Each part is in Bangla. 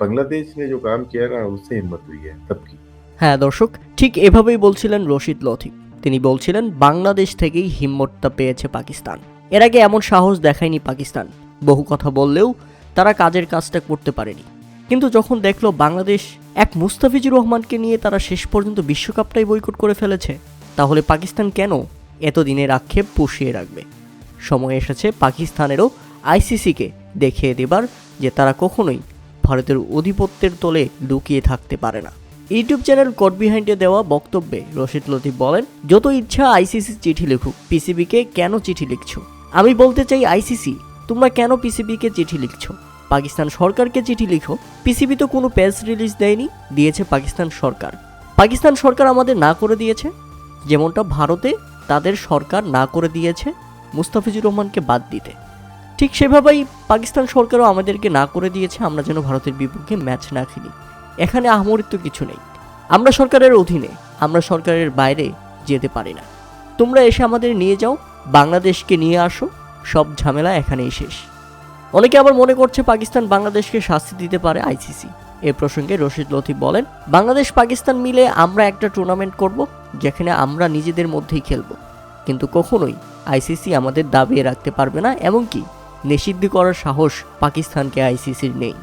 बांग्लादेश ने जो काम किया ना उससे हिम्मत हुई है सबकी। হ্যাঁ দর্শক, ঠিক এভাবেই বলছিলেন রশিদ লথি। তিনি বলছিলেন বাংলাদেশ থেকেই হিম্মতটা পেয়েছে পাকিস্তান। এর আগে এমন সাহস দেখায়নি পাকিস্তান। বহু কথা বললেও তারা কাজের কাজটা করতে পারেনি। কিন্তু যখন দেখলো বাংলাদেশ এক মুস্তাফিজুর রহমানকে নিয়ে তারা শেষ পর্যন্ত বিশ্বকাপটাই বয়কট করে ফেলেছে, তাহলে পাকিস্তান কেন এতদিনের আক্ষেপ পুষিয়ে রাখবে? সময় এসেছে পাকিস্তানেরও আইসিসিকে দেখিয়ে দেবার যে তারা কখনোই ভারতের আধিপত্যের তলে লুকিয়ে থাকতে পারে না। ইউটিউব চ্যানেল কোড বিহাইন্ডে দেওয়া বক্তব্যে রশিদ লতিফ বলেন, যত ইচ্ছা আইসিসি চিঠি লিখুক, পিসিবিকে কেন চিঠি লিখছো? আমি বলতে চাই আইসিসি, তোমরা কেন পিসিবিকে চিঠি লিখছো? পাকিস্তান সরকারকে চিঠি লিখো। পিসিবি তো কোনো প্রেস রিলিজ দেয়নি, দিয়েছে পাকিস্তান সরকার। পাকিস্তান সরকার আমাদের না করে দিয়েছে, যেমনটা ভারতে তাদের সরকার না করে দিয়েছে মুস্তাফিজুর রহমানকে বাদ দিতে। ঠিক সেভাবেই পাকিস্তান সরকারও আমাদেরকে না করে দিয়েছে আমরা যেন ভারতের বিপক্ষে ম্যাচ না খেলি। এখানে আহামরিত্ব কিছু নেই। আমরা সরকারের অধীনে, আমরা সরকারের বাইরে যেতে পারি না। তোমরা এসে আমাদের নিয়ে যাও, বাংলাদেশকে নিয়ে আসো, সব ঝামেলা এখানেই শেষ। অনেকে আবার মনে করছে পাকিস্তান বাংলাদেশকে শাস্তি দিতে পারে আইসিসি। এ প্রসঙ্গে রশিদ লতিফ বলেন, বাংলাদেশ পাকিস্তান মিলে আমরা একটা টুর্নামেন্ট করব যেখানে আমরা নিজেদের মধ্যেই খেলব, কিন্তু কখনোই আইসিসি আমাদের দাবিয়ে রাখতে পারবে না, এমনকি নিষিদ্ধ করার সাহস পাকিস্তানকে আইসিসির নেই।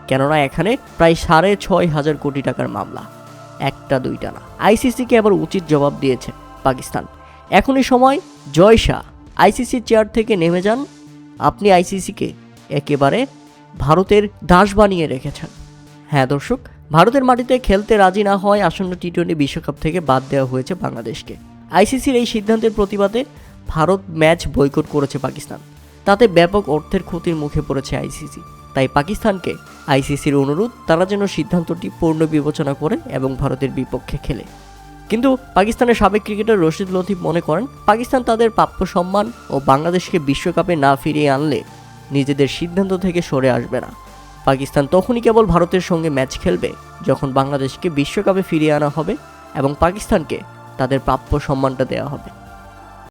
কেননা এখানে প্রায় 6,500 কোটি টাকার মামলা, একটা দুইটা না। আইসিসিকে আবার উচিত জবাব দিয়েছে পাকিস্তান। এখনই সময় জয় শাহ আইসিসির চেয়ার থেকে নেমে যান। আপনি আইসিসিকে একেবারে ভারতের দাস বানিয়ে রেখেছেন। হ্যাঁ দর্শক, ভারতের মাটিতে খেলতে রাজি না হয় আসন্ন টি-20 বিশ্বকাপ থেকে বাদ দেওয়া হয়েছে বাংলাদেশকে। আইসিসির এই সিদ্ধান্তের প্রতিবাদে ভারত ম্যাচ বয়কট করেছে পাকিস্তান। তাতে ব্যাপক অর্থের ক্ষতির মুখে পড়েছে আইসিসি। তাই পাকিস্তানকে আইসিসির অনুরোধ তারা যেন সিদ্ধান্তটি পূর্ণ বিবেচনা করে এবং ভারতের বিপক্ষে খেলে। কিন্তু পাকিস্তানের সাবেক ক্রিকেটার রশিদ লতিফ মনে করেন, পাকিস্তান তাদের প্রাপ্য সম্মান ও বাংলাদেশকে বিশ্বকাপে না ফিরিয়ে আনলে নিজেদের সিদ্ধান্ত থেকে সরে আসবে না। পাকিস্তান তখনই কেবল ভারতের সঙ্গে ম্যাচ খেলবে যখন বাংলাদেশকে বিশ্বকাপে ফিরিয়ে আনা হবে এবং পাকিস্তানকে তাদের প্রাপ্য সম্মানটা দেওয়া হবে।